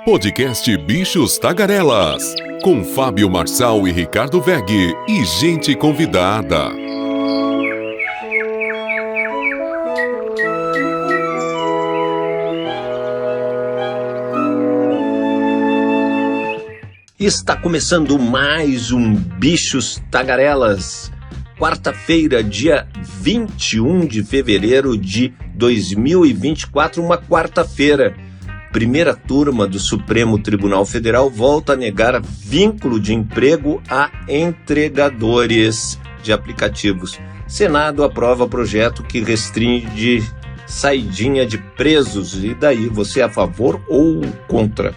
Podcast Bichos Tagarelas, com Fábio Marçal e Ricardo Weg e gente convidada. Está começando mais um Bichos Tagarelas, quarta-feira, dia 21 de fevereiro de 2024, uma quarta-feira. Primeira turma do Supremo Tribunal Federal volta a negar vínculo de emprego a entregadores de aplicativos. Senado aprova projeto que restringe saidinha de presos. E daí, você é a favor ou contra?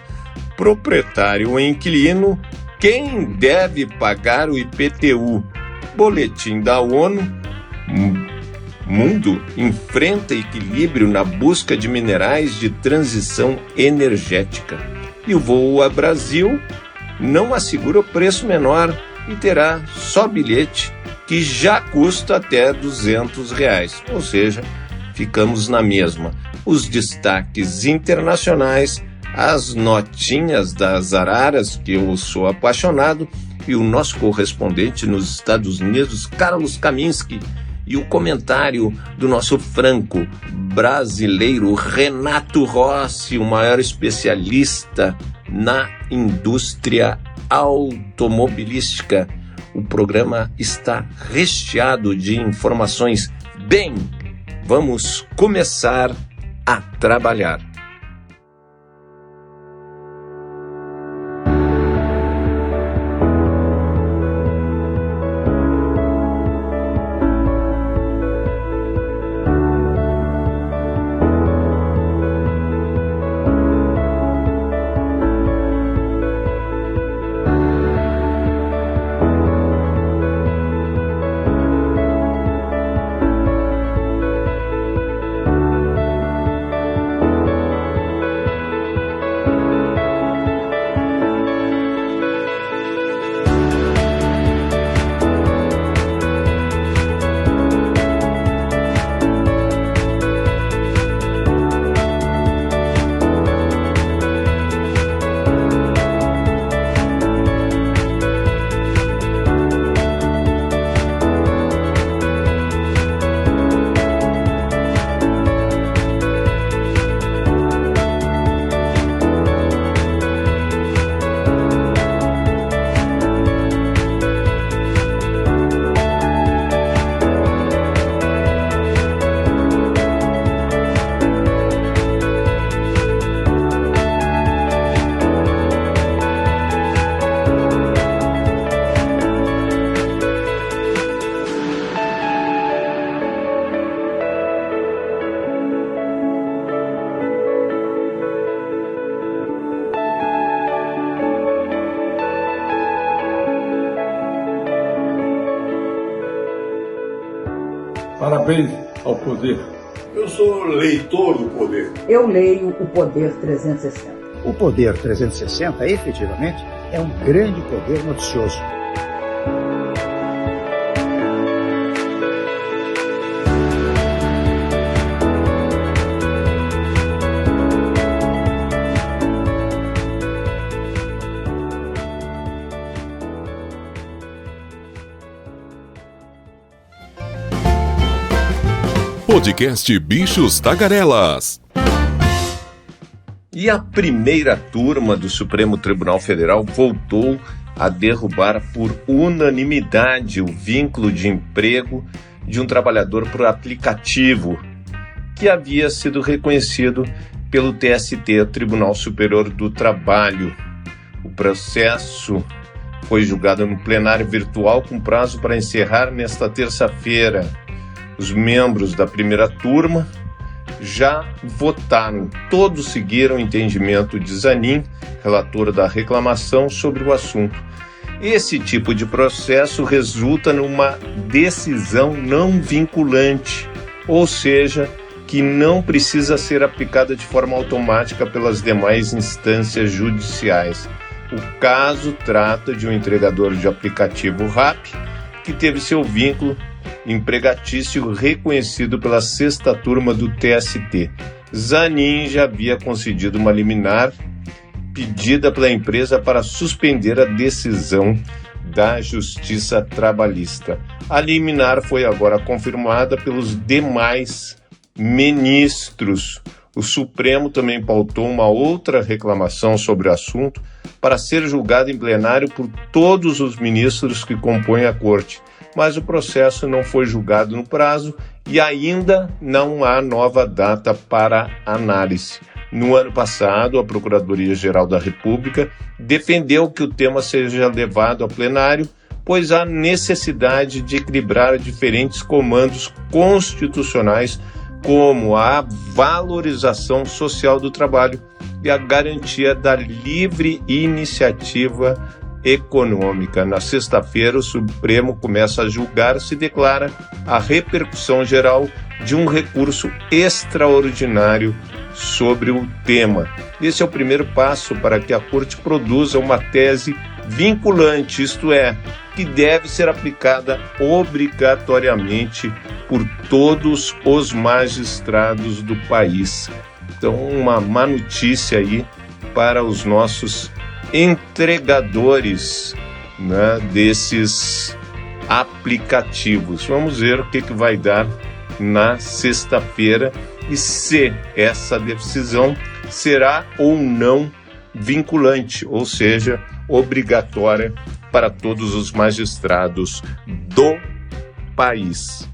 Proprietário ou inquilino, quem deve pagar o IPTU? Boletim da ONU. Mundo enfrenta equilíbrio na busca de minerais de transição energética. E o Voo a Brasil não assegura o preço menor e terá só bilhete que já custa até R$200. Ou seja, ficamos na mesma. Os destaques internacionais, as notinhas das araras, que eu sou apaixonado, e o nosso correspondente nos Estados Unidos, Carlos Kaminski, e o comentário do nosso franco brasileiro Renato Rossi, o maior especialista na indústria automobilística. O programa está recheado de informações. Bem, vamos começar a trabalhar. Parabéns ao poder. Eu sou leitor do poder. Eu leio o Poder 360. O Poder 360, efetivamente, é um grande poder noticioso. Podcast Bichos Tagarelas. E a primeira turma do Supremo Tribunal Federal voltou a derrubar por unanimidade o vínculo de emprego de um trabalhador por aplicativo, que havia sido reconhecido pelo TST, Tribunal Superior do Trabalho. O processo foi julgado no plenário virtual com prazo para encerrar nesta terça-feira. Os membros da primeira turma já votaram. Todos seguiram o entendimento de Zanin, relatora da reclamação, sobre o assunto. Esse tipo de processo resulta numa decisão não vinculante, ou seja, que não precisa ser aplicada de forma automática pelas demais instâncias judiciais. O caso trata de um entregador de aplicativo RAP que teve seu vínculo empregatício reconhecido pela sexta turma do TST. Zanin já havia concedido uma liminar pedida pela empresa para suspender a decisão da Justiça Trabalhista. A liminar foi agora confirmada pelos demais ministros. O Supremo também pautou uma outra reclamação sobre o assunto para ser julgada em plenário por todos os ministros que compõem a Corte, mas o processo não foi julgado no prazo e ainda não há nova data para análise. No ano passado, a Procuradoria-Geral da República defendeu que o tema seja levado a plenário, pois há necessidade de equilibrar diferentes comandos constitucionais, como a valorização social do trabalho e a garantia da livre iniciativa econômica. Na sexta-feira, o Supremo começa a julgar se declara a repercussão geral de um recurso extraordinário sobre o tema. Esse é o primeiro passo para que a Corte produza uma tese vinculante, isto é, que deve ser aplicada obrigatoriamente por todos os magistrados do país. Então, uma má notícia aí para os nossos entregadores, né, desses aplicativos. Vamos ver o que vai dar na sexta-feira e se essa decisão será ou não vinculante, ou seja, obrigatória para todos os magistrados do país.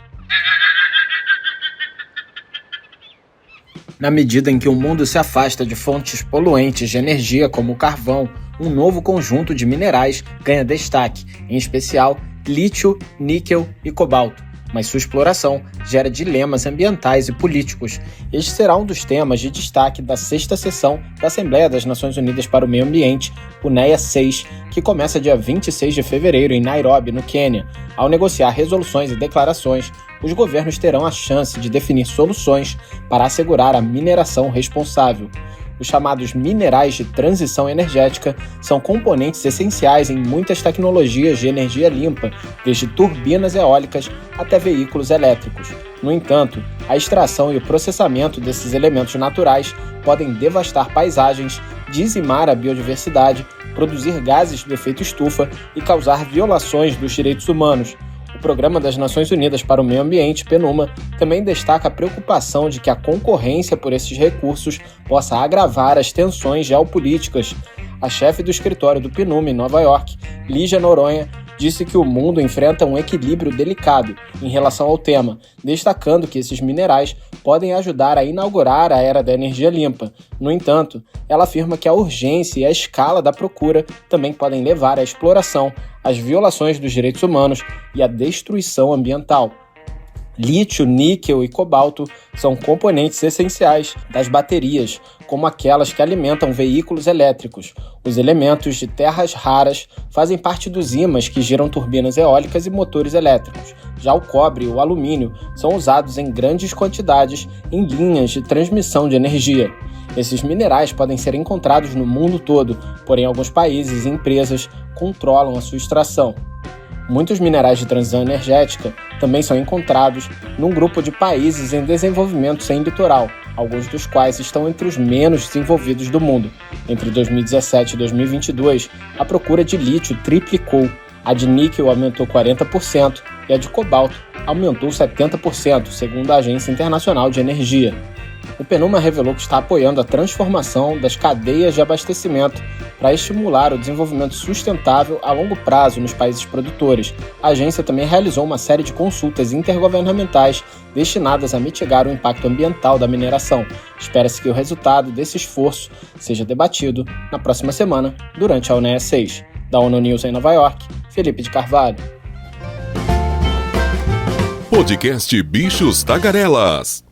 Na medida em que o mundo se afasta de fontes poluentes de energia como o carvão, um novo conjunto de minerais ganha destaque, em especial lítio, níquel e cobalto. Mas sua exploração gera dilemas ambientais e políticos. Este será um dos temas de destaque da 6ª sessão da Assembleia das Nações Unidas para o Meio Ambiente, UNEA 6, que começa dia 26 de fevereiro em Nairobi, no Quênia. Ao negociar resoluções e declarações, os governos terão a chance de definir soluções para assegurar a mineração responsável. Os chamados minerais de transição energética são componentes essenciais em muitas tecnologias de energia limpa, desde turbinas eólicas até veículos elétricos. No entanto, a extração e o processamento desses elementos naturais podem devastar paisagens, dizimar a biodiversidade, produzir gases do efeito estufa e causar violações dos direitos humanos. O Programa das Nações Unidas para o Meio Ambiente, PNUMA, também destaca a preocupação de que a concorrência por esses recursos possa agravar as tensões geopolíticas. A chefe do escritório do PNUMA em Nova York, Lígia Noronha, disse que o mundo enfrenta um equilíbrio delicado em relação ao tema, destacando que esses minerais podem ajudar a inaugurar a era da energia limpa. No entanto, ela afirma que a urgência e a escala da procura também podem levar à exploração, às violações dos direitos humanos e à destruição ambiental. Lítio, níquel e cobalto são componentes essenciais das baterias, como aquelas que alimentam veículos elétricos. Os elementos de terras raras fazem parte dos ímãs que giram turbinas eólicas e motores elétricos. Já o cobre e o alumínio são usados em grandes quantidades em linhas de transmissão de energia. Esses minerais podem ser encontrados no mundo todo, porém alguns países e empresas controlam a sua extração. Muitos minerais de transição energética também são encontrados num grupo de países em desenvolvimento sem litoral, alguns dos quais estão entre os menos desenvolvidos do mundo. Entre 2017 e 2022, a procura de lítio triplicou, a de níquel aumentou 40% e a de cobalto aumentou 70%, segundo a Agência Internacional de Energia. O PNUMA revelou que está apoiando a transformação das cadeias de abastecimento para estimular o desenvolvimento sustentável a longo prazo nos países produtores. A agência também realizou uma série de consultas intergovernamentais destinadas a mitigar o impacto ambiental da mineração. Espera-se que o resultado desse esforço seja debatido na próxima semana, durante a UNEA 6. Da ONU News em Nova York, Felipe de Carvalho. Podcast Bichos Tagarelas.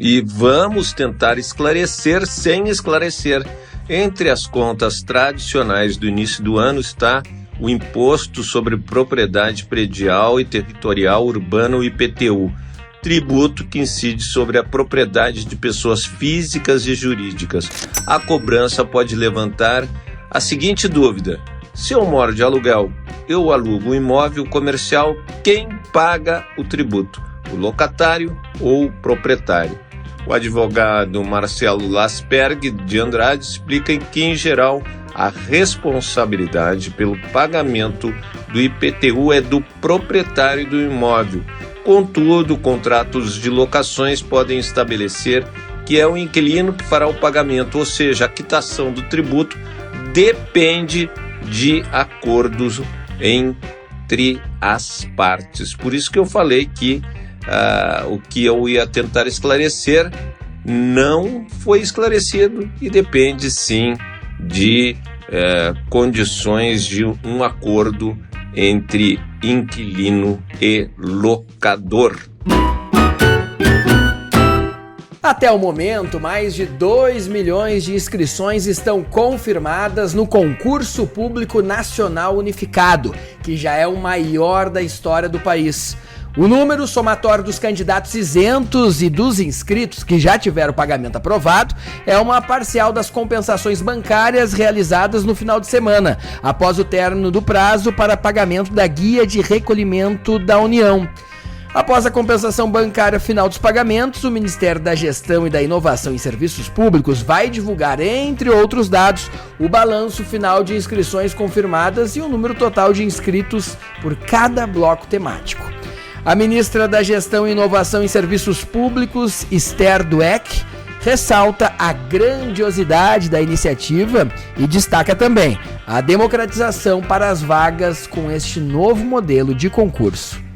E vamos tentar esclarecer sem esclarecer. Entre as contas tradicionais do início do ano está o Imposto sobre Propriedade Predial e Territorial Urbana, o IPTU, tributo que incide sobre a propriedade de pessoas físicas e jurídicas. A cobrança pode levantar a seguinte dúvida: se eu moro de aluguel, eu alugo um imóvel comercial, quem paga o tributo? O locatário ou o proprietário? O advogado Marcelo Lasperg de Andrade explica que, em geral, a responsabilidade pelo pagamento do IPTU é do proprietário do imóvel. Contudo, contratos de locações podem estabelecer que é o inquilino que fará o pagamento, ou seja, a quitação do tributo depende de acordos entre as partes. Por isso que eu falei que o que eu ia tentar esclarecer não foi esclarecido e depende sim de condições de um acordo entre inquilino e locador. Até o momento, mais de 2 milhões de inscrições estão confirmadas no Concurso Público Nacional Unificado, que já é o maior da história do país. O número somatório dos candidatos isentos e dos inscritos que já tiveram pagamento aprovado é uma parcial das compensações bancárias realizadas no final de semana, após o término do prazo para pagamento da Guia de Recolhimento da União. Após a compensação bancária final dos pagamentos, o Ministério da Gestão e da Inovação em Serviços Públicos vai divulgar, entre outros dados, o balanço final de inscrições confirmadas e o número total de inscritos por cada bloco temático. A ministra da Gestão e Inovação em Serviços Públicos, Esther Dweck, ressalta a grandiosidade da iniciativa e destaca também a democratização para as vagas com este novo modelo de concurso.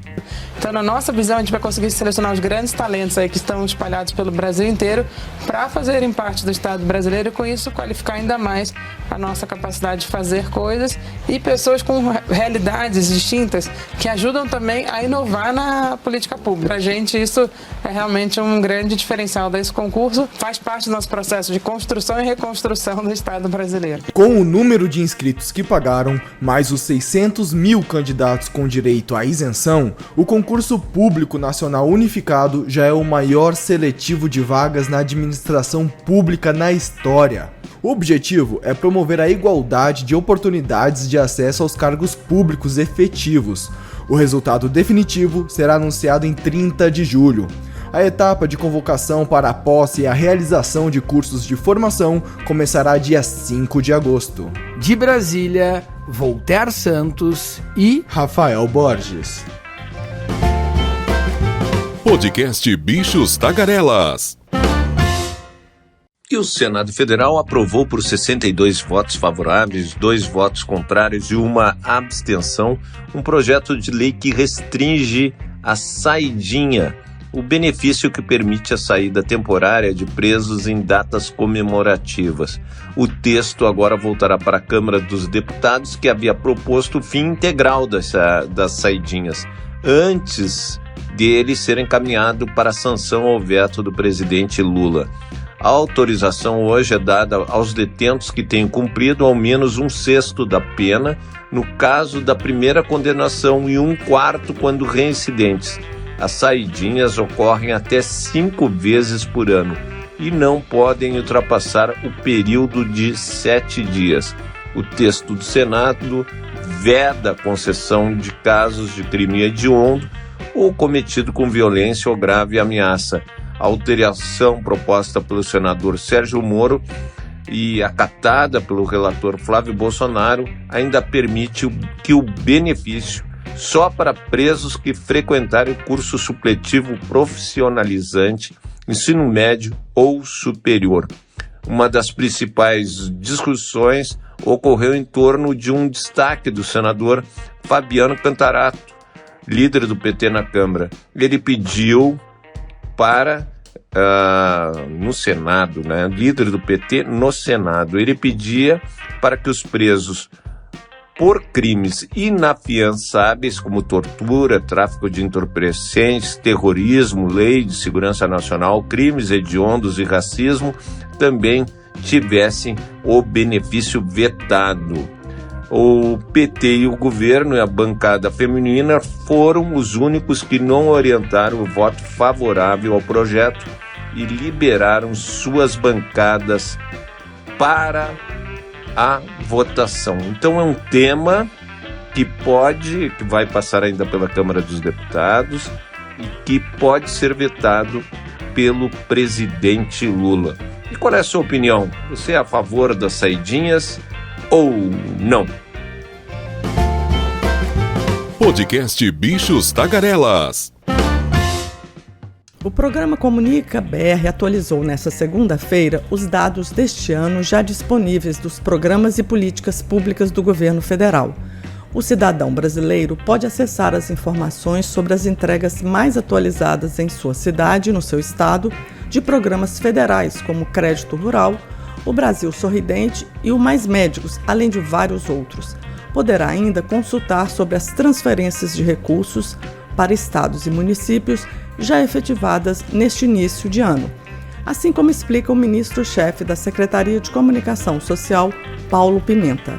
Então, na nossa visão, a gente vai conseguir selecionar os grandes talentos aí que estão espalhados pelo Brasil inteiro para fazerem parte do Estado brasileiro e, com isso, qualificar ainda mais a nossa capacidade de fazer coisas e pessoas com realidades distintas que ajudam também a inovar na política pública. Para a gente, isso é realmente um grande diferencial desse concurso, faz parte do nosso processo de construção e reconstrução do Estado brasileiro. Com o número de inscritos que pagaram, mais os 600 mil candidatos com direito à isenção, o Concurso Público Nacional Unificado já é o maior seletivo de vagas na administração pública na história. O objetivo é promover a igualdade de oportunidades de acesso aos cargos públicos efetivos. O resultado definitivo será anunciado em 30 de julho. A etapa de convocação para a posse e a realização de cursos de formação começará dia 5 de agosto. De Brasília, Voltaire Santos e Rafael Borges. Podcast Bichos Tagarelas. E o Senado Federal aprovou por 62 votos favoráveis, 2 votos contrários e uma abstenção, um projeto de lei que restringe a saidinha, o benefício que permite a saída temporária de presos em datas comemorativas. O texto agora voltará para a Câmara dos Deputados, que havia proposto o fim integral das saidinhas, antes dele ser encaminhado para a sanção ao veto do presidente Lula. A autorização hoje é dada aos detentos que tenham cumprido ao menos 1/6 da pena, no caso da primeira condenação, e 1/4 quando reincidentes. As saidinhas ocorrem até 5 vezes por ano e não podem ultrapassar o período de 7 dias. O texto do Senado veda a concessão de casos de crime hediondo ou cometido com violência ou grave ameaça. A alteração proposta pelo senador Sérgio Moro e acatada pelo relator Flávio Bolsonaro ainda permite que o benefício só para presos que frequentarem o curso supletivo profissionalizante, ensino médio ou superior. Uma das principais discussões ocorreu em torno de um destaque do senador Fabiano Cantarato, líder do PT na Câmara. Ele pediu para, no Senado, líder do PT no Senado, ele pedia para que os presos por crimes inafiançáveis como tortura, tráfico de entorpecentes, terrorismo, lei de segurança nacional, crimes hediondos e racismo também tivessem o benefício vetado. O PT e o governo e a bancada feminina foram os únicos que não orientaram o voto favorável ao projeto e liberaram suas bancadas para a votação. Então é um tema que vai passar ainda pela Câmara dos Deputados e que pode ser vetado pelo presidente Lula. E qual é a sua opinião? Você é a favor das saidinhas ou não? Podcast Bichos Tagarelas. O programa Comunica BR atualizou nesta segunda-feira os dados deste ano já disponíveis dos programas e políticas públicas do governo federal. O cidadão brasileiro pode acessar as informações sobre as entregas mais atualizadas em sua cidade e no seu estado de programas federais como Crédito Rural, o Brasil Sorridente e o Mais Médicos, além de vários outros. Poderá ainda consultar sobre as transferências de recursos para estados e municípios já efetivadas neste início de ano, assim como explica o ministro-chefe da Secretaria de Comunicação Social, Paulo Pimenta.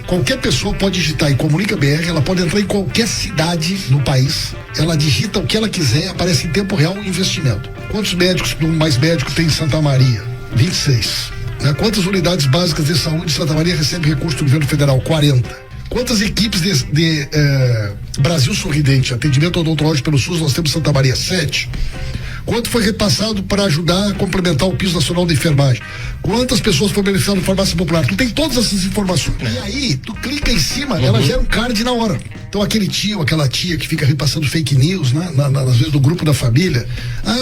Qualquer pessoa pode digitar em Comunica BR, ela pode entrar em qualquer cidade do país, ela digita o que ela quiser, aparece em tempo real o investimento. Quantos médicos do Mais Médico tem em Santa Maria? 26. Quantas unidades básicas de saúde de Santa Maria recebem recurso do governo federal? 40. Quantas equipes de Brasil Sorridente, atendimento odontológico pelo SUS, nós temos em Santa Maria? 7. Quanto foi repassado para ajudar a complementar o piso nacional de enfermagem? Quantas pessoas foram beneficiadas da farmácia popular? Tu tem todas essas informações. E aí, tu clica em cima, ela gera um card na hora. Então aquele tio, aquela tia que fica repassando fake news, né? Às vezes do grupo da família.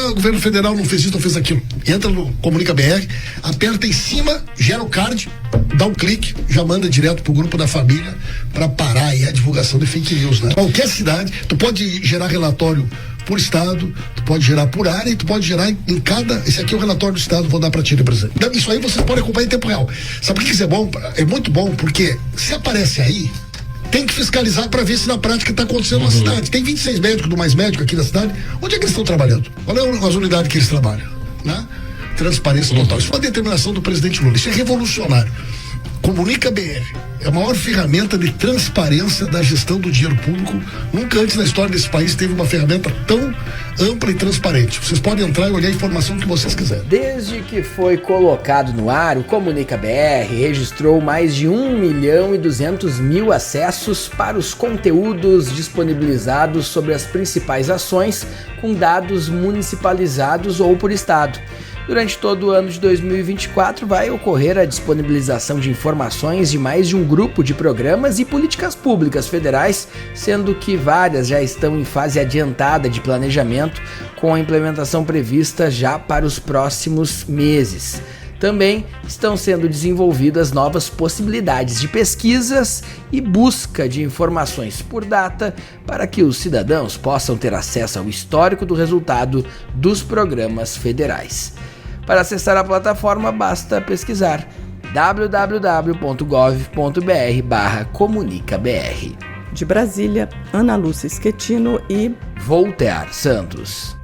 O governo federal não fez isso, não fez aquilo. Entra no Comunica BR, aperta em cima, gera o card, dá um clique, já manda direto pro grupo da família para parar aí a divulgação de fake news, né? Qualquer cidade, tu pode gerar relatório por estado, tu pode gerar por área e tu pode gerar em cada... Esse aqui é o relatório do estado, vou dar pra ti, presidente. Isso aí você pode acompanhar em tempo real. Sabe por que isso é bom? É muito bom, porque se aparece aí, tem que fiscalizar para ver se na prática está acontecendo na cidade. Tem 26 médicos do Mais Médico aqui na cidade. Onde é que eles estão trabalhando? Qual é as unidades que eles trabalham? Né? Transparência total. Isso é uma determinação do presidente Lula. Isso é revolucionário. Comunica BR é a maior ferramenta de transparência da gestão do dinheiro público. Nunca antes na história desse país teve uma ferramenta tão ampla e transparente. Vocês podem entrar e olhar a informação que vocês quiserem. Desde que foi colocado no ar, o Comunica BR registrou mais de 1.200.000 acessos para os conteúdos disponibilizados sobre as principais ações com dados municipalizados ou por estado. Durante todo o ano de 2024 vai ocorrer a disponibilização de informações de mais de um grupo de programas e políticas públicas federais, sendo que várias já estão em fase adiantada de planejamento, com a implementação prevista já para os próximos meses. Também estão sendo desenvolvidas novas possibilidades de pesquisas e busca de informações por data para que os cidadãos possam ter acesso ao histórico do resultado dos programas federais. Para acessar a plataforma, basta pesquisar www.gov.br/comunicabr. De Brasília, Ana Lúcia Schettino e Voltaire Santos.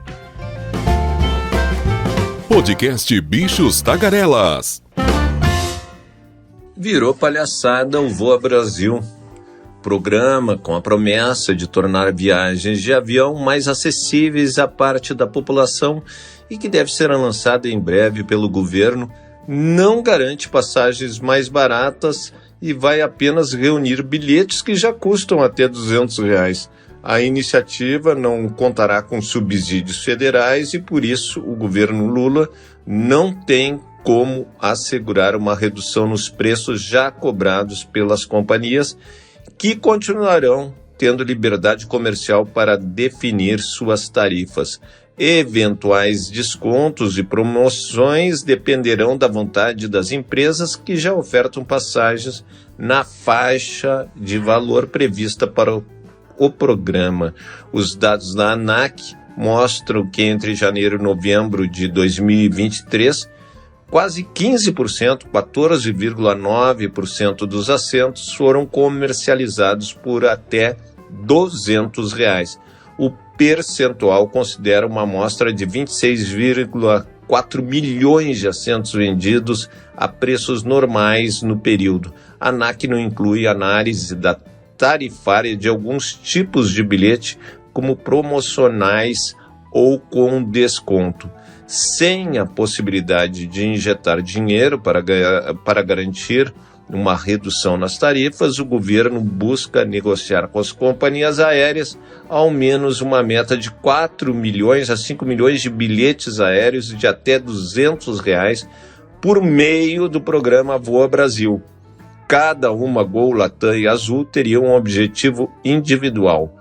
Podcast Bichos Tagarelas. Virou palhaçada o Voa Brasil. Programa com a promessa de tornar viagens de avião mais acessíveis à parte da população e que deve ser lançada em breve pelo governo, não garante passagens mais baratas e vai apenas reunir bilhetes que já custam até R$200. A iniciativa não contará com subsídios federais e, por isso, o governo Lula não tem como assegurar uma redução nos preços já cobrados pelas companhias, que continuarão tendo liberdade comercial para definir suas tarifas. Eventuais descontos e promoções dependerão da vontade das empresas que já ofertam passagens na faixa de valor prevista para o programa. Os dados da ANAC mostram que entre janeiro e novembro de 2023, quase 15%, 14,9% dos assentos foram comercializados por até R$200. O percentual considera uma amostra de 26,4 milhões de assentos vendidos a preços normais no período. A ANAC não inclui análise da tarifária de alguns tipos de bilhete, como promocionais ou com desconto. Sem a possibilidade de injetar dinheiro para garantir numa redução nas tarifas, o governo busca negociar com as companhias aéreas ao menos uma meta de 4 milhões a 5 milhões de bilhetes aéreos de até R$200 por meio do programa Voa Brasil. Cada uma, Gol, Latam e Azul, teria um objetivo individual.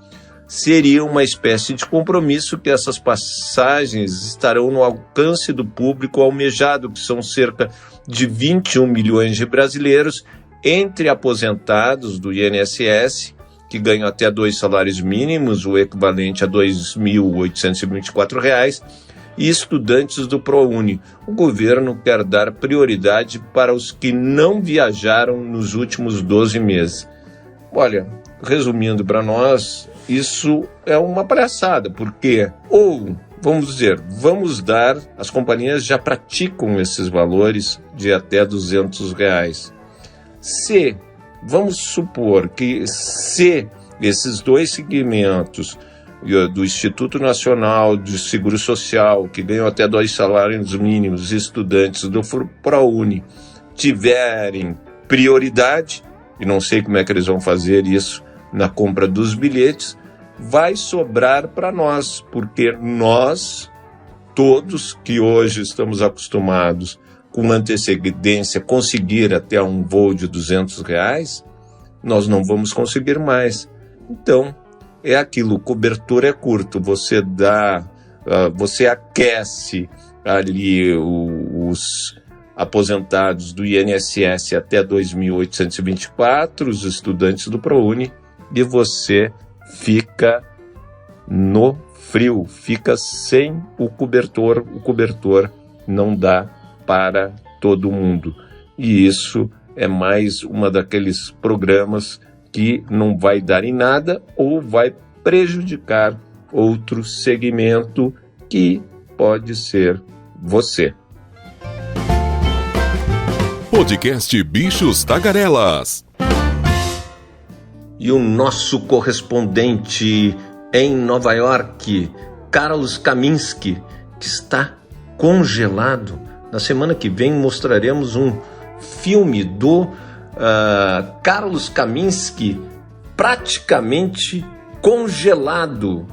Seria uma espécie de compromisso que essas passagens estarão no alcance do público almejado, que são cerca de 21 milhões de brasileiros, entre aposentados do INSS, que ganham até 2 salários mínimos, o equivalente a R$ 2.824, e estudantes do ProUni. O governo quer dar prioridade para os que não viajaram nos últimos 12 meses. Olha, resumindo para nós, isso é uma palhaçada, porque, as companhias já praticam esses valores de até R$200. Vamos supor que se esses dois segmentos do Instituto Nacional de Seguro Social, que ganham até 2 salários mínimos, estudantes do ProUni, tiverem prioridade, e não sei como é que eles vão fazer isso na compra dos bilhetes, vai sobrar para nós, porque nós, todos que hoje estamos acostumados com antecedência conseguir até um voo de R$200, nós não vamos conseguir mais. Então, é aquilo, o cobertor é curto, você aquece ali os aposentados do INSS até 2.824, os estudantes do ProUni, e você fica no frio, fica sem o cobertor não dá para todo mundo. E isso é mais uma daqueles programas que não vai dar em nada ou vai prejudicar outro segmento que pode ser você. Podcast Bichos Tagarelas. E o nosso correspondente em Nova York, Carlos Kaminski, que está congelado. Na semana que vem mostraremos um filme do Carlos Kaminski praticamente congelado.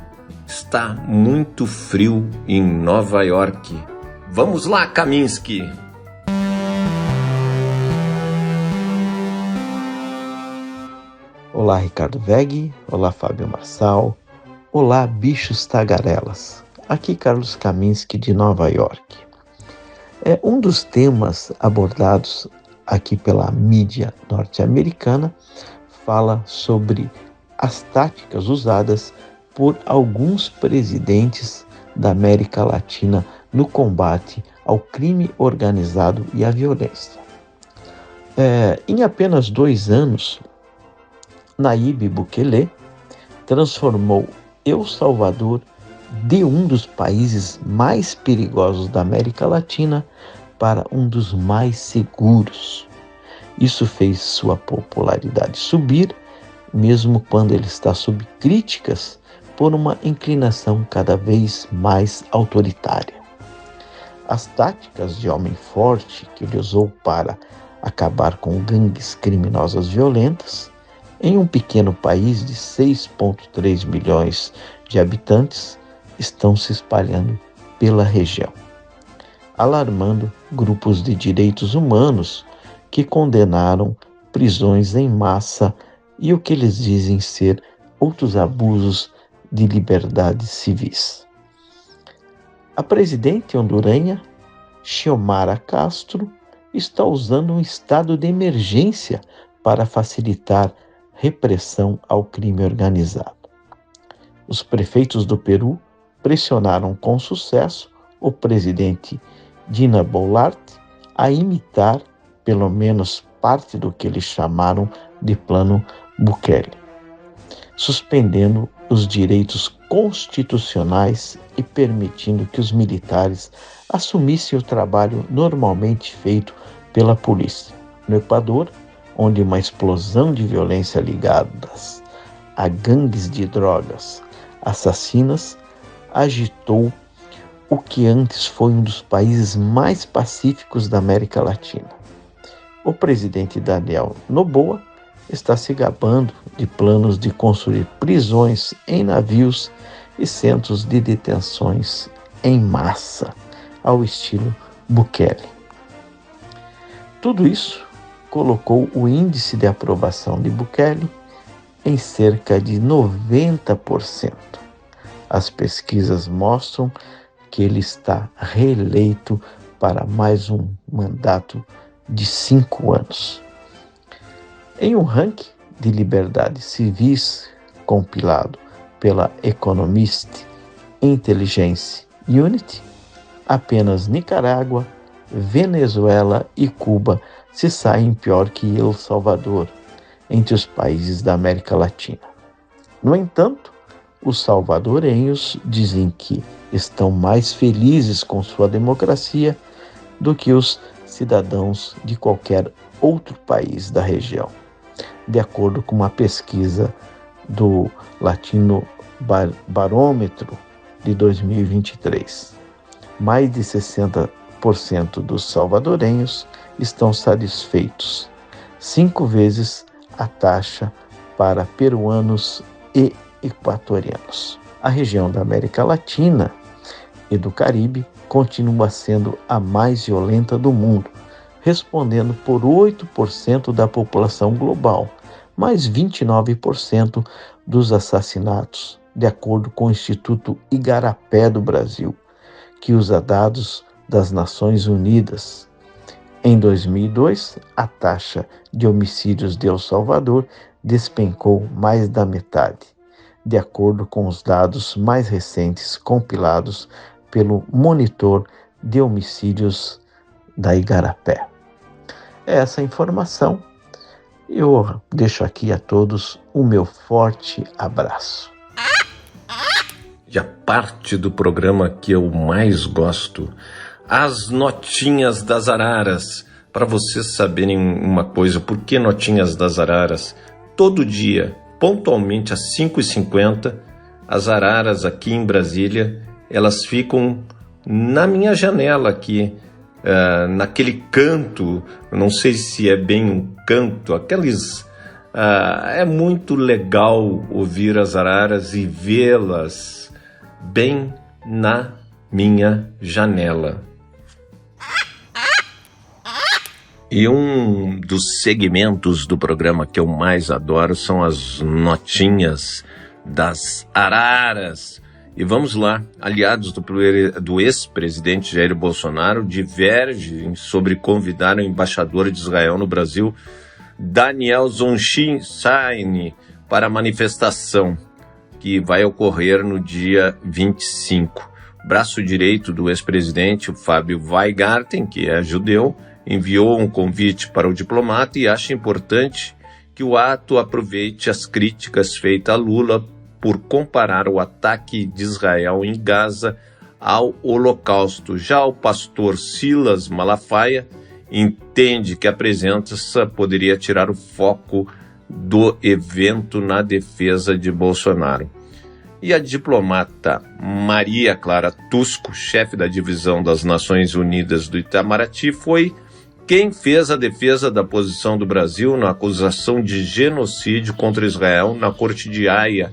Está muito frio em Nova York. Vamos lá, Kaminski! Olá, Ricardo Veg. Olá, Fábio Marçal. Olá, bichos tagarelas. Aqui Carlos Kaminski de Nova York. Um dos temas abordados aqui pela mídia norte-americana fala sobre as táticas usadas por alguns presidentes da América Latina no combate ao crime organizado e à violência. Em apenas 2 anos, Nayib Bukele transformou El Salvador de um dos países mais perigosos da América Latina para um dos mais seguros. Isso fez sua popularidade subir, mesmo quando ele está sob críticas por uma inclinação cada vez mais autoritária. As táticas de homem forte que ele usou para acabar com gangues criminosas violentas em um pequeno país de 6,3 milhões de habitantes estão se espalhando pela região, alarmando grupos de direitos humanos que condenaram prisões em massa e o que eles dizem ser outros abusos de liberdades civis. A presidente hondurenha, Xiomara Castro, está usando um estado de emergência para facilitar repressão ao crime organizado. Os prefeitos do Peru pressionaram com sucesso o presidente Dina Boluarte a imitar pelo menos parte do que eles chamaram de Plano Bukele, suspendendo os direitos constitucionais e permitindo que os militares assumissem o trabalho normalmente feito pela polícia. No Equador, onde uma explosão de violência ligadas a gangues de drogas assassinas agitou o que antes foi um dos países mais pacíficos da América Latina. O presidente Daniel Noboa está se gabando de planos de construir prisões em navios e centros de detenções em massa, ao estilo Bukele. Tudo isso colocou o índice de aprovação de Bukele em cerca de 90%. As pesquisas mostram que ele está reeleito para mais um mandato de 5 anos. Em um ranking de liberdades civis compilado pela Economist Intelligence Unit, apenas Nicarágua, Venezuela e Cuba se saem pior que El Salvador entre os países da América Latina. No entanto, os salvadorenhos dizem que estão mais felizes com sua democracia do que os cidadãos de qualquer outro país da região, de acordo com uma pesquisa do Latino Barômetro de 2023. Mais de 60% dos salvadorenhos estão satisfeitos, 5 vezes a taxa para peruanos e equatorianos. A região da América Latina e do Caribe continua sendo a mais violenta do mundo, respondendo por 8% da população global, mais 29% dos assassinatos, de acordo com o Instituto Igarapé do Brasil, que usa dados das Nações Unidas. Em 2002, a taxa de homicídios de El Salvador despencou mais da metade, de acordo com os dados mais recentes compilados pelo Monitor de Homicídios da Igarapé. Essa informação eu deixo aqui a todos o meu forte abraço. E a parte do programa que eu mais gosto, as notinhas das araras. Para vocês saberem uma coisa, por que notinhas das araras? Todo dia, pontualmente às 5h50, as araras aqui em Brasília, elas ficam na minha janela aqui, naquele canto, não sei se é bem um canto, é muito legal ouvir as araras e vê-las bem na minha janela. E um dos segmentos do programa que eu mais adoro são as notinhas das araras. E vamos lá, aliados do ex-presidente Jair Bolsonaro divergem sobre convidar o embaixador de Israel no Brasil, Daniel Zonshine, para a manifestação que vai ocorrer no dia 25. O braço direito do ex-presidente, o Fábio Weingarten, que é judeu, enviou um convite para o diplomata e acha importante que o ato aproveite as críticas feitas a Lula por comparar o ataque de Israel em Gaza ao Holocausto. Já o pastor Silas Malafaia entende que a presença poderia tirar o foco do evento na defesa de Bolsonaro. E a diplomata Maria Clara Tusco, chefe da divisão das Nações Unidas do Itamaraty, foi quem fez a defesa da posição do Brasil na acusação de genocídio contra Israel na Corte de Haia.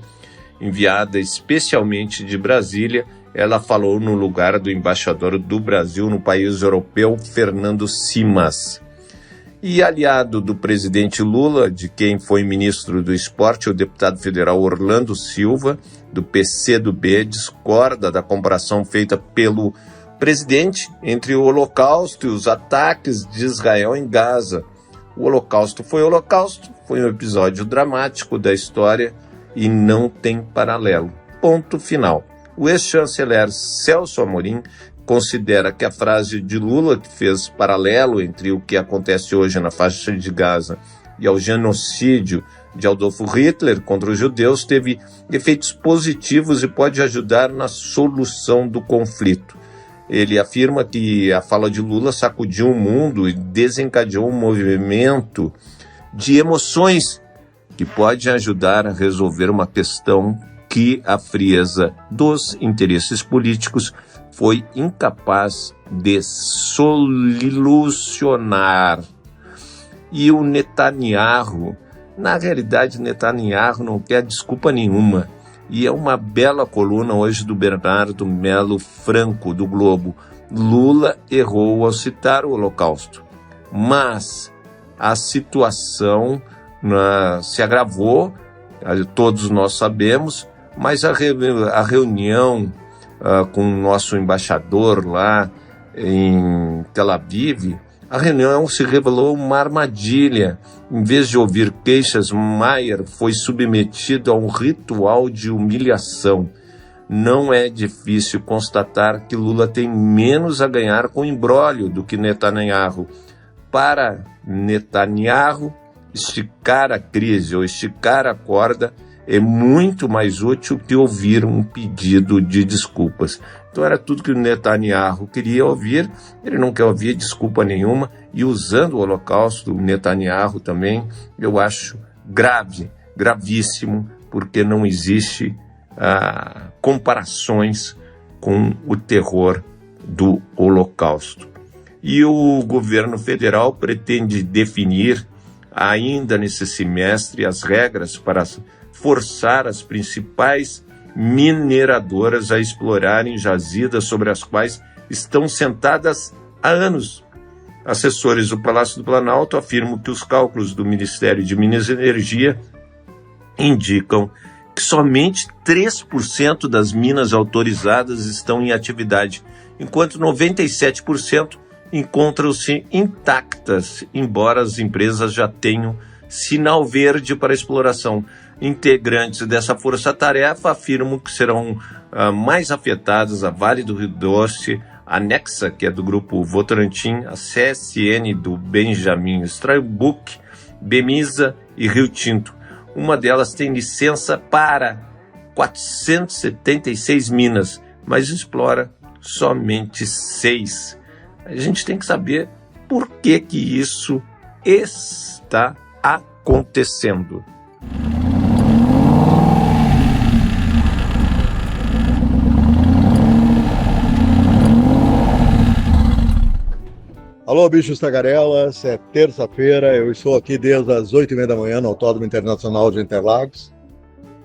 Enviada especialmente de Brasília, ela falou no lugar do embaixador do Brasil no país europeu, Fernando Simas. E aliado do presidente Lula, de quem foi ministro do Esporte, o deputado federal Orlando Silva, do PCdoB, discorda da comparação feita pelo presidente entre o Holocausto e os ataques de Israel em Gaza. O Holocausto, foi um episódio dramático da história e não tem paralelo. Ponto final. O ex-chanceler Celso Amorim considera que a frase de Lula, que fez paralelo entre o que acontece hoje na faixa de Gaza e ao genocídio de Adolf Hitler contra os judeus, teve efeitos positivos e pode ajudar na solução do conflito. Ele afirma que a fala de Lula sacudiu o mundo e desencadeou um movimento de emoções que pode ajudar a resolver uma questão que a frieza dos interesses políticos foi incapaz de solucionar. E o Netanyahu, na realidade, Netanyahu não quer desculpa nenhuma. E é uma bela coluna hoje do Bernardo Melo Franco, do Globo. Lula errou ao citar o Holocausto. Mas a situação se agravou, todos nós sabemos, mas a reunião com o nosso embaixador lá em Tel Aviv, a reunião se revelou uma armadilha. Em vez de ouvir queixas, Mayer foi submetido a um ritual de humilhação. Não é difícil constatar que Lula tem menos a ganhar com o imbróglio do que Netanyahu. Para Netanyahu, esticar a crise ou esticar a corda é muito mais útil que ouvir um pedido de desculpas. Então era tudo que o Netanyahu queria ouvir, ele não quer ouvir desculpa nenhuma, e usando o Holocausto, o Netanyahu também, eu acho grave, gravíssimo, porque não existe comparações com o terror do Holocausto. E o governo federal pretende definir ainda nesse semestre as regras para forçar as principais mineradoras a explorarem jazidas sobre as quais estão sentadas há anos. Assessores do Palácio do Planalto afirmam que os cálculos do Ministério de Minas e Energia indicam que somente 3% das minas autorizadas estão em atividade, enquanto 97% encontram-se intactas, embora as empresas já tenham sinal verde para exploração. Integrantes dessa força-tarefa afirmam que serão mais afetadas a Vale do Rio Doce, a Nexa, que é do grupo Votorantim, a CSN do Benjamin Steinbuch, Bemisa e Rio Tinto. Uma delas tem licença para 476 minas, mas explora somente 6. A gente tem que saber por que isso está acontecendo. Alô, bichos tagarelas, é terça-feira, eu estou aqui desde as 8h30 da manhã no Autódromo Internacional de Interlagos.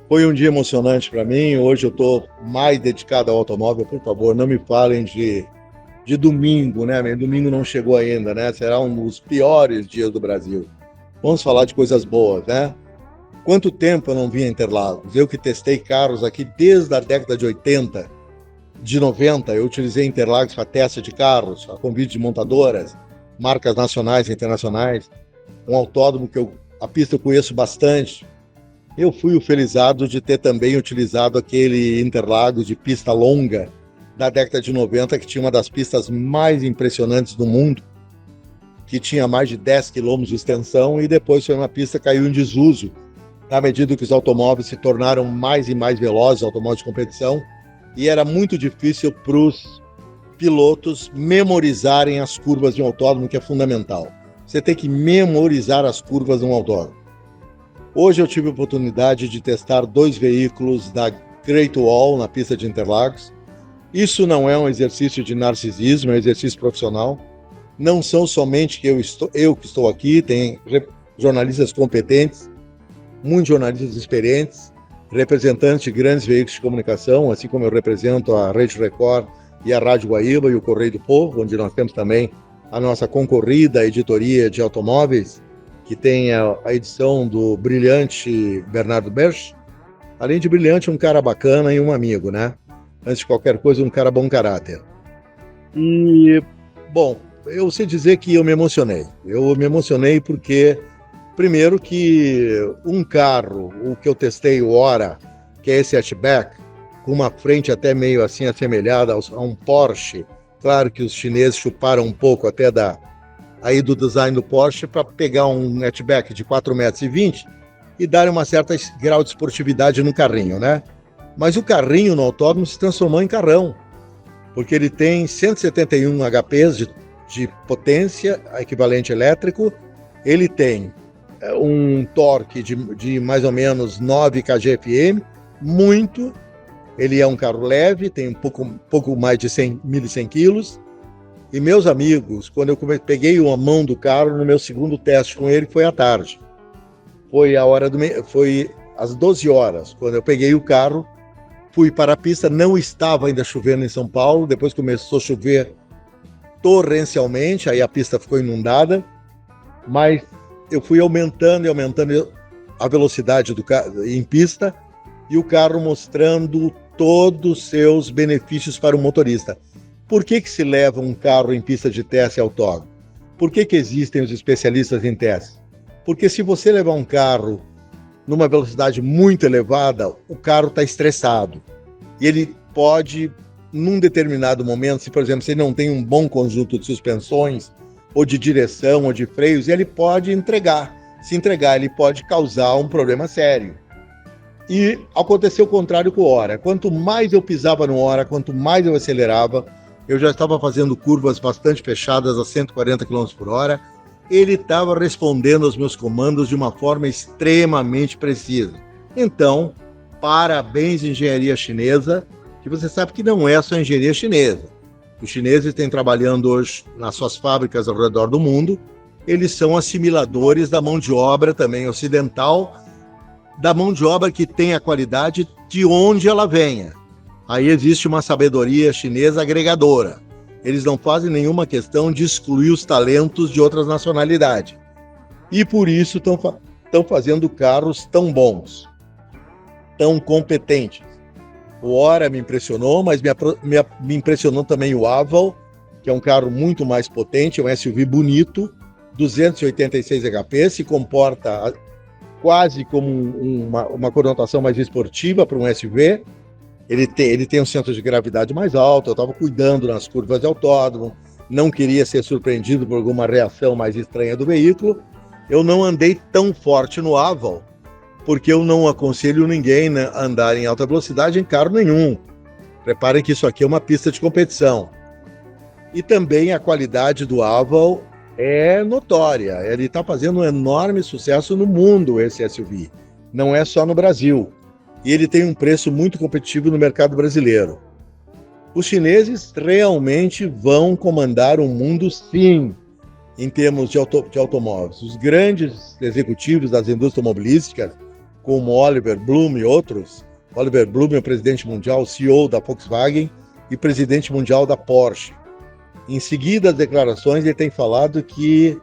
Foi um dia emocionante para mim, hoje eu estou mais dedicado ao automóvel. Por favor, não me falem de domingo, né? Domingo não chegou ainda, né? Será um dos piores dias do Brasil. Vamos falar de coisas boas, né? Quanto tempo eu não vim a Interlagos? Eu que testei carros aqui desde a década de 80, de 90, eu utilizei Interlagos para teste de carros, a convite de montadoras, marcas nacionais e internacionais, um autódromo que a pista eu conheço bastante. Eu fui o felizado de ter também utilizado aquele Interlagos de pista longa da década de 90, que tinha uma das pistas mais impressionantes do mundo, que tinha mais de 10 km de extensão, e depois foi uma pista que caiu em desuso, à medida que os automóveis se tornaram mais e mais velozes, automóveis de competição, e era muito difícil para os pilotos memorizarem as curvas de um autódromo, que é fundamental. Você tem que memorizar as curvas de um autódromo. Hoje eu tive a oportunidade de testar 2 veículos da Great Wall na pista de Interlagos. Isso não é um exercício de narcisismo, é um exercício profissional. Não são somente eu que estou aqui, tem jornalistas competentes, muitos jornalistas experientes, representantes de grandes veículos de comunicação, assim como eu represento a Rede Record e a Rádio Guaíba e o Correio do Povo, onde nós temos também a nossa concorrida editoria de automóveis, que tem a edição do brilhante Bernardo Berch. Além de brilhante, um cara bacana e um amigo, né? Antes de qualquer coisa, um cara bom caráter. E, bom, eu sei dizer que eu me emocionei. Eu me emocionei porque, primeiro, que um carro, o que eu testei, o Ora, que é esse hatchback, com uma frente até meio assim assemelhada a um Porsche. Claro que os chineses chuparam um pouco até aí do design do Porsche para pegar um hatchback de 4,20 metros e dar uma certa grau de esportividade no carrinho, né? Mas o carrinho no autódromo se transformou em carrão, porque ele tem 171 HPs de potência, equivalente elétrico, ele tem um torque de mais ou menos 9 kgfm, ele é um carro leve, tem um pouco mais de 1.100 quilos, E meus amigos, quando eu peguei uma mão do carro no meu segundo teste com ele, foi à tarde. Foi às 12 horas, quando eu peguei o carro, fui para a pista, não estava ainda chovendo em São Paulo, depois começou a chover torrencialmente, aí a pista ficou inundada, mas eu fui aumentando e aumentando a velocidade do carro em pista e o carro mostrando todos os seus benefícios para o motorista. Por que se leva um carro em pista de teste autódromo? Por que existem os especialistas em teste? Porque se você levar um carro numa velocidade muito elevada, o carro está estressado. E ele pode, num determinado momento, se por exemplo, você não tem um bom conjunto de suspensões, ou de direção, ou de freios, ele pode entregar. Se entregar, ele pode causar um problema sério. E aconteceu o contrário com o Hora. Quanto mais eu pisava no Hora, quanto mais eu acelerava, eu já estava fazendo curvas bastante fechadas a 140 km por hora, ele estava respondendo aos meus comandos de uma forma extremamente precisa. Então, parabéns engenharia chinesa, que você sabe que não é só engenharia chinesa. Os chineses têm trabalhando hoje nas suas fábricas ao redor do mundo, eles são assimiladores da mão de obra também ocidental, da mão de obra que tem a qualidade de onde ela venha. Aí existe uma sabedoria chinesa agregadora. Eles não fazem nenhuma questão de excluir os talentos de outras nacionalidades. E por isso estão fazendo carros tão bons, tão competentes. O Hora me impressionou, mas me impressionou também o Aval, que é um carro muito mais potente, é um SUV bonito, 286 HP, se comporta quase como uma conotação mais esportiva para um SUV. Ele tem um centro de gravidade mais alto, eu estava cuidando nas curvas de autódromo, não queria ser surpreendido por alguma reação mais estranha do veículo. Eu não andei tão forte no Aval, porque eu não aconselho ninguém a andar em alta velocidade em carro nenhum. Reparem que isso aqui é uma pista de competição. E também a qualidade do Aval é notória. Ele está fazendo um enorme sucesso no mundo, esse SUV. Não é só no Brasil. E ele tem um preço muito competitivo no mercado brasileiro. Os chineses realmente vão comandar o mundo, sim, em termos de automóveis. Os grandes executivos das indústrias automobilísticas, como Oliver Blume e outros, Oliver Blume é o presidente mundial, CEO da Volkswagen e presidente mundial da Porsche. Em seguida, as declarações, ele tem falado que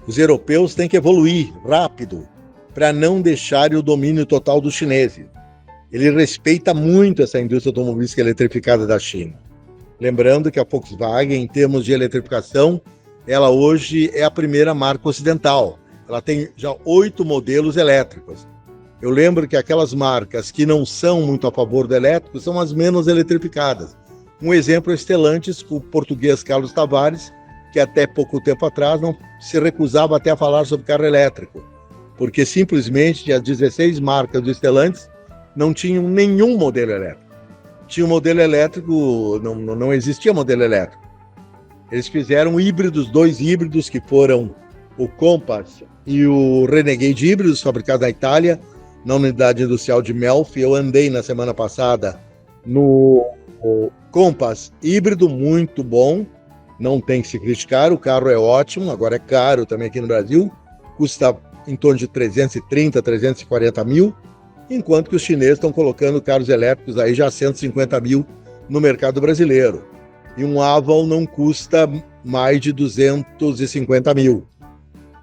os europeus têm que evoluir rápido para não deixarem o domínio total dos chineses. Ele respeita muito essa indústria automobilística eletrificada da China. Lembrando que a Volkswagen, em termos de eletrificação, ela hoje é a primeira marca ocidental. Ela tem já 8 modelos elétricos. Eu lembro que aquelas marcas que não são muito a favor do elétrico são as menos eletrificadas. Um exemplo é o Stellantis, com o português Carlos Tavares, que até pouco tempo atrás não se recusava até a falar sobre carro elétrico, porque simplesmente as 16 marcas do Stellantis não tinham nenhum modelo elétrico. Tinha um modelo elétrico, não existia modelo elétrico. Eles fizeram híbridos, 2 híbridos, que foram o Compass e o Renegade híbridos, fabricados na Itália, na unidade industrial de Melfi. Eu andei na semana passada no Compass híbrido, muito bom, não tem que se criticar, o carro é ótimo, agora é caro também aqui no Brasil, custa em torno de 330, 340 mil, enquanto que os chineses estão colocando carros elétricos aí já 150 mil no mercado brasileiro. E um Aval não custa mais de 250 mil.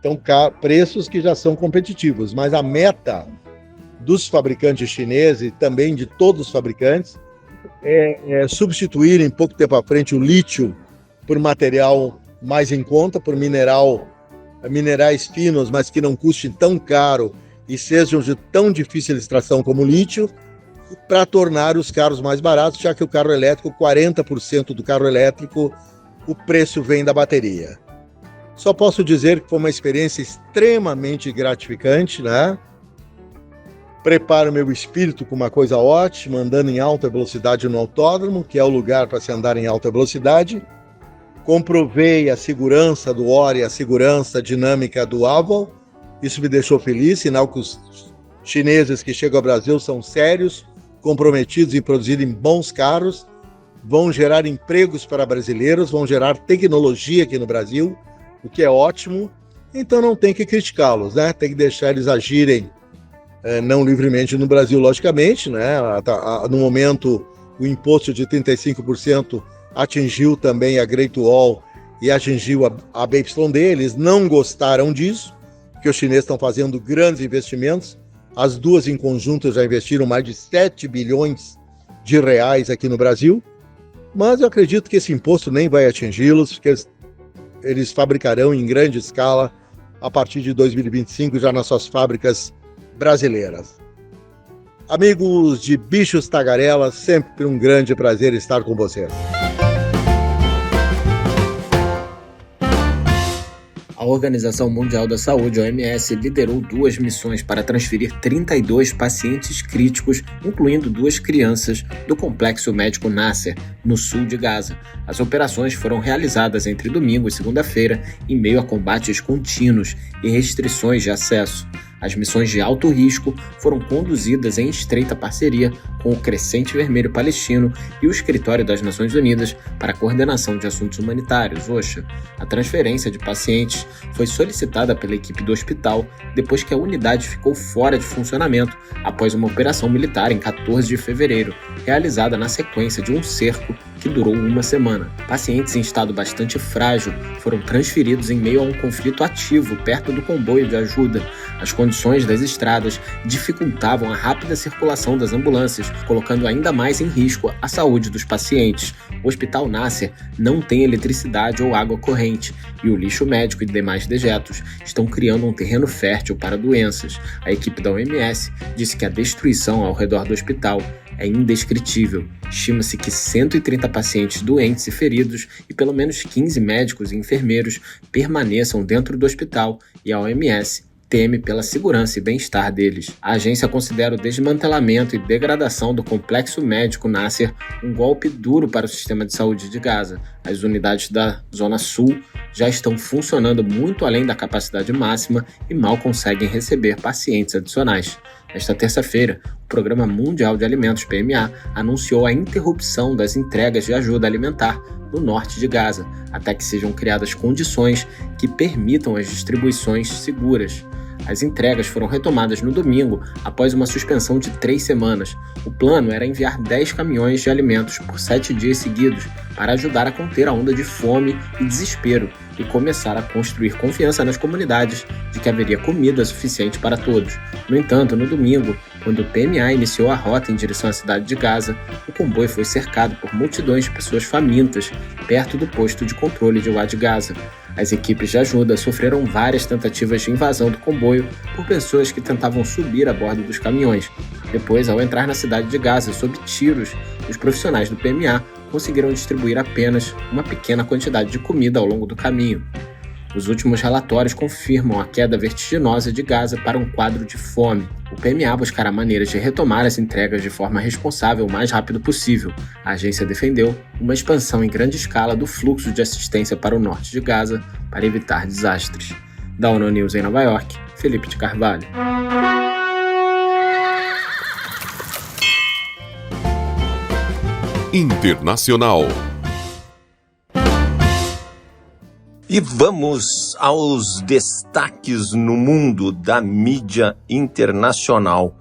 Então, preços que já são competitivos. Mas a meta dos fabricantes chineses e também de todos os fabricantes é substituir em pouco tempo à frente o lítio por material mais em conta, por minerais finos, mas que não custem tão caro e sejam de tão difícil extração como o lítio, para tornar os carros mais baratos, já que o carro elétrico, 40% do carro elétrico, o preço vem da bateria. Só posso dizer que foi uma experiência extremamente gratificante, né? Preparo meu espírito com uma coisa ótima, andando em alta velocidade no autódromo, que é o lugar para se andar em alta velocidade. Comprovei a segurança do Hora e a segurança dinâmica do Aval. Isso me deixou feliz, sinal que os chineses que chegam ao Brasil são sérios, comprometidos em produzirem bons carros. vão gerar empregos para brasileiros, vão gerar tecnologia aqui no Brasil, o que é ótimo. Então não tem que criticá-los, né? Tem que deixar eles agirem não livremente no Brasil, logicamente, né? No momento, o imposto de 35% atingiu também a Great Wall e atingiu a BYD. Eles não gostaram disso, porque os chineses estão fazendo grandes investimentos. As duas em conjunto já investiram mais de 7 bilhões de reais aqui no Brasil. Mas eu acredito que esse imposto nem vai atingi-los, porque eles fabricarão em grande escala a partir de 2025 já nas suas fábricas brasileiras. Amigos de Bichos Tagarelas, sempre um grande prazer estar com vocês. A Organização Mundial da Saúde, OMS, liderou 2 missões para transferir 32 pacientes críticos, incluindo 2 crianças, do Complexo Médico Nasser, no sul de Gaza. As operações foram realizadas entre domingo e segunda-feira, em meio a combates contínuos e restrições de acesso. As missões de alto risco foram conduzidas em estreita parceria com o Crescente Vermelho Palestino e o Escritório das Nações Unidas para a Coordenação de Assuntos Humanitários, OCHA. A transferência de pacientes foi solicitada pela equipe do hospital depois que a unidade ficou fora de funcionamento após uma operação militar em 14 de fevereiro, realizada na sequência de um cerco que durou uma semana. Pacientes em estado bastante frágil foram transferidos em meio a um conflito ativo perto do comboio de ajuda. As condições das estradas dificultavam a rápida circulação das ambulâncias, colocando ainda mais em risco a saúde dos pacientes. O Hospital Nasser não tem eletricidade ou água corrente, e o lixo médico e demais dejetos estão criando um terreno fértil para doenças. A equipe da OMS disse que a destruição ao redor do hospital é indescritível. Estima-se que 130 pacientes doentes e feridos e pelo menos 15 médicos e enfermeiros permaneçam dentro do hospital, e a OMS teme pela segurança e bem-estar deles. A agência considera o desmantelamento e degradação do Complexo Médico Nasser um golpe duro para o sistema de saúde de Gaza. As unidades da Zona Sul já estão funcionando muito além da capacidade máxima e mal conseguem receber pacientes adicionais. Nesta terça-feira, o Programa Mundial de Alimentos, PMA, anunciou a interrupção das entregas de ajuda alimentar no norte de Gaza, até que sejam criadas condições que permitam as distribuições seguras. As entregas foram retomadas no domingo, após uma suspensão de 3 semanas. O plano era enviar 10 caminhões de alimentos por 7 dias seguidos, para ajudar a conter a onda de fome e desespero e começar a construir confiança nas comunidades de que haveria comida suficiente para todos. No entanto, no domingo, quando o PMA iniciou a rota em direção à cidade de Gaza, o comboio foi cercado por multidões de pessoas famintas perto do posto de controle de Wadi Gaza. As equipes de ajuda sofreram várias tentativas de invasão do comboio por pessoas que tentavam subir a bordo dos caminhões. Depois, ao entrar na cidade de Gaza sob tiros, os profissionais do PMA conseguiram distribuir apenas uma pequena quantidade de comida ao longo do caminho. Os últimos relatórios confirmam a queda vertiginosa de Gaza para um quadro de fome. O PMA buscará maneiras de retomar as entregas de forma responsável o mais rápido possível. A agência defendeu uma expansão em grande escala do fluxo de assistência para o norte de Gaza para evitar desastres. Da ONU News em Nova York, Felipe de Carvalho. Internacional. E vamos aos destaques no mundo da mídia internacional.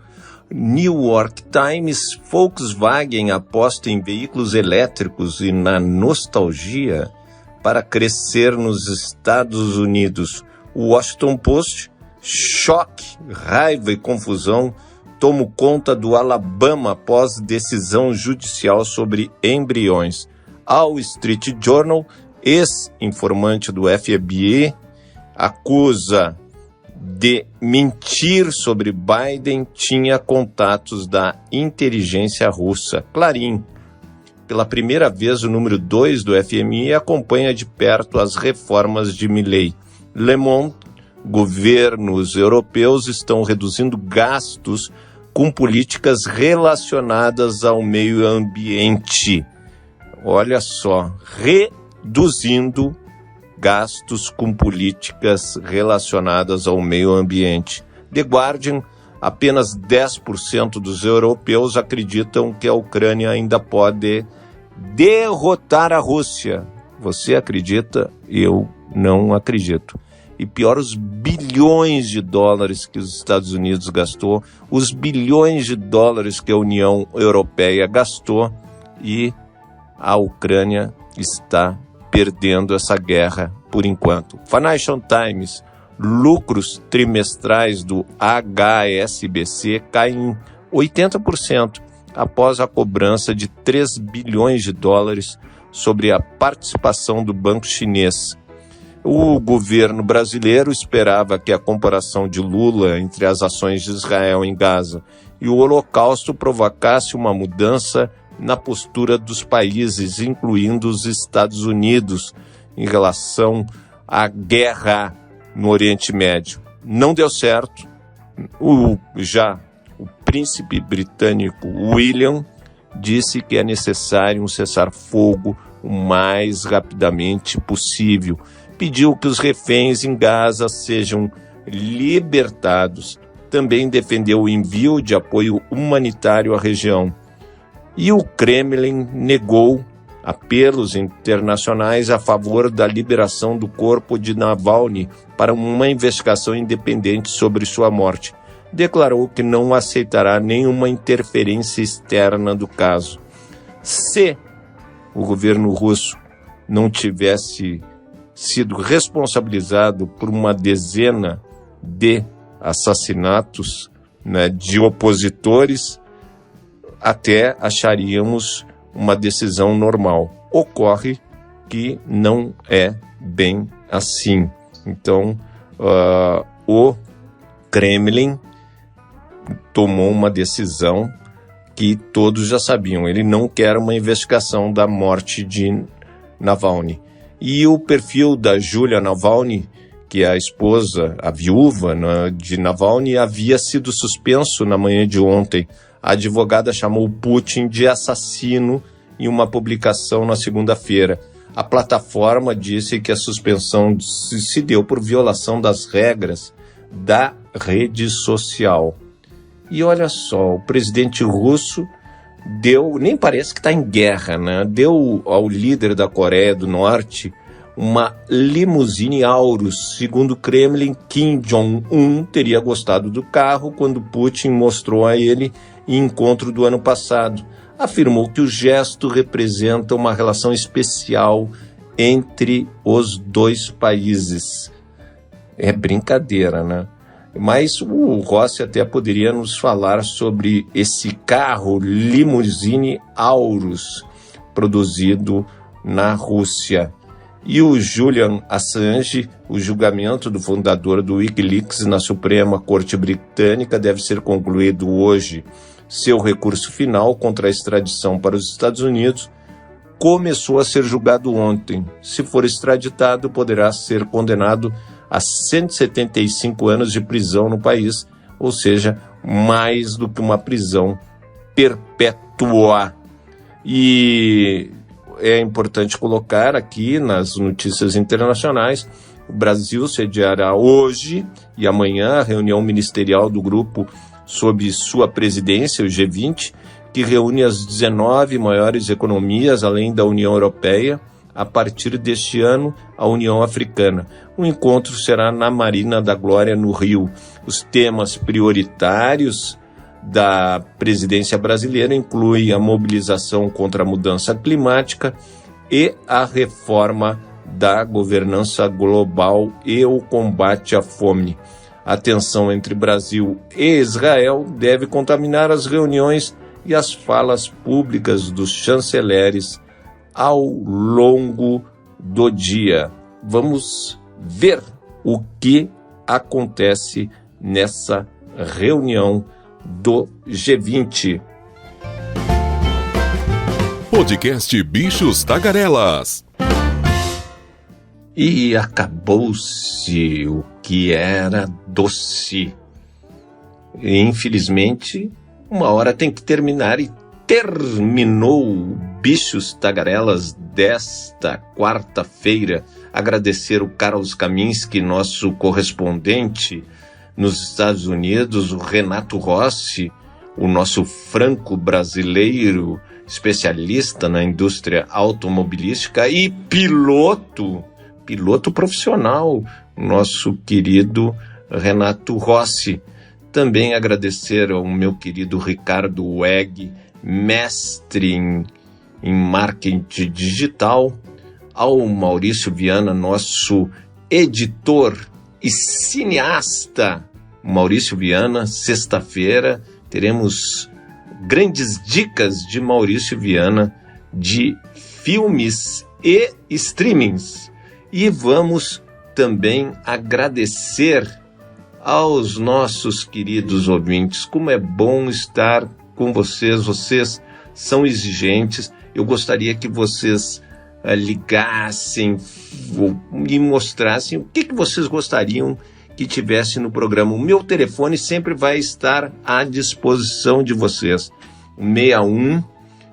New York Times: Volkswagen aposta em veículos elétricos e na nostalgia para crescer nos Estados Unidos. Washington Post: choque, raiva e confusão tomam conta do Alabama após decisão judicial sobre embriões. Wall Street Journal: ex-informante do FBI acusa de mentir sobre Biden, tinha contatos da inteligência russa. Clarim: pela primeira vez o número 2 do FMI acompanha de perto as reformas de Milei. Le Monde: governos europeus estão reduzindo gastos com políticas relacionadas ao meio ambiente. Olha só, reduzindo gastos com políticas relacionadas ao meio ambiente. The Guardian: apenas 10% dos europeus acreditam que a Ucrânia ainda pode derrotar a Rússia. Você acredita? Eu não acredito. E pior, os bilhões de dólares que os Estados Unidos gastou, os bilhões de dólares que a União Europeia gastou, e a Ucrânia está perdendo essa guerra por enquanto. Financial Times: lucros trimestrais do HSBC caem 80% após a cobrança de 3 bilhões de dólares sobre a participação do banco chinês. O governo brasileiro esperava que a comparação de Lula entre as ações de Israel em Gaza e o Holocausto provocasse uma mudança na postura dos países, incluindo os Estados Unidos, em relação à guerra no Oriente Médio. Não deu certo. O príncipe britânico William disse que é necessário um cessar-fogo o mais rapidamente possível. Pediu que os reféns em Gaza sejam libertados. Também defendeu o envio de apoio humanitário à região. E o Kremlin negou apelos internacionais a favor da liberação do corpo de Navalny para uma investigação independente sobre sua morte. Declarou que não aceitará nenhuma interferência externa do caso. Se o governo russo não tivesse sido responsabilizado por uma dezena de assassinatos, de opositores, até acharíamos uma decisão normal. Ocorre que não é bem assim. Então, o Kremlin tomou uma decisão que todos já sabiam. Ele não quer uma investigação da morte de Navalny. E o perfil da Yulia Navalny, que é a esposa, a viúva de Navalny, havia sido suspenso na manhã de ontem. A advogada chamou Putin de assassino em uma publicação na segunda-feira. A plataforma disse que a suspensão se deu por violação das regras da rede social. E olha só, o presidente russo nem parece que está em guerra, deu ao líder da Coreia do Norte uma limusine Aurus. Segundo o Kremlin, Kim Jong-un teria gostado do carro quando Putin mostrou a ele em encontro do ano passado. Afirmou que o gesto representa uma relação especial entre os dois países. É brincadeira, Mas o Rossi até poderia nos falar sobre esse carro limusine Aurus, produzido na Rússia. E o Julian Assange, o julgamento do fundador do Wikileaks na Suprema Corte Britânica deve ser concluído hoje. Seu recurso final contra a extradição para os Estados Unidos começou a ser julgado ontem. Se for extraditado, poderá ser condenado a 175 anos de prisão no país, ou seja, mais do que uma prisão perpétua. E é importante colocar aqui nas notícias internacionais, o Brasil sediará hoje e amanhã a reunião ministerial do grupo sob sua presidência, o G20, que reúne as 19 maiores economias, além da União Europeia, a partir deste ano, a União Africana. O encontro será na Marina da Glória, no Rio. Os temas prioritários da presidência brasileira incluem a mobilização contra a mudança climática e a reforma da governança global e o combate à fome. A tensão entre Brasil e Israel deve contaminar as reuniões e as falas públicas dos chanceleres ao longo do dia. Vamos ver o que acontece nessa reunião do G20. Podcast Bichos Tagarelas. E acabou-se o que era doce. Infelizmente, uma hora tem que terminar e terminou o Bichos Tagarelas desta quarta-feira. Agradecer o Carlos Kaminski, nosso correspondente nos Estados Unidos, o Renato Rossi, o nosso franco-brasileiro especialista na indústria automobilística e piloto profissional, nosso querido Renato Rossi. Também agradecer ao meu querido Ricardo Weg, mestre em marketing digital, ao Maurício Viana, nosso editor e cineasta. Maurício Viana, sexta-feira, teremos grandes dicas de Maurício Viana de filmes e streamings. E vamos também agradecer aos nossos queridos ouvintes. Como é bom estar com vocês, vocês são exigentes. Eu gostaria que vocês ligassem e mostrassem o que vocês gostariam que tivesse no programa. O meu telefone sempre vai estar à disposição de vocês. 61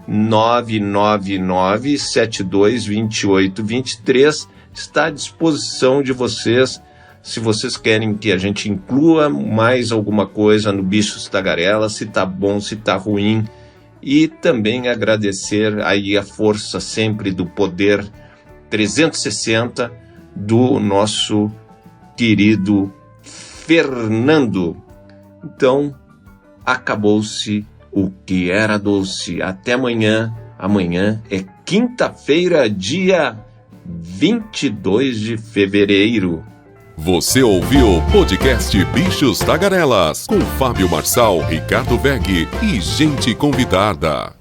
999 72 28 23 está à disposição de vocês. Se vocês querem que a gente inclua mais alguma coisa no Bichos Tagarelas, se tá bom, se tá ruim. E também agradecer aí a força sempre do Poder 360 do nosso querido Fernando. Então, acabou-se o que era doce. Até amanhã. Amanhã é quinta-feira, dia 22 de fevereiro. Você ouviu o podcast Bichos Tagarelas, com Fábio Marçal, Ricardo Weg e gente convidada.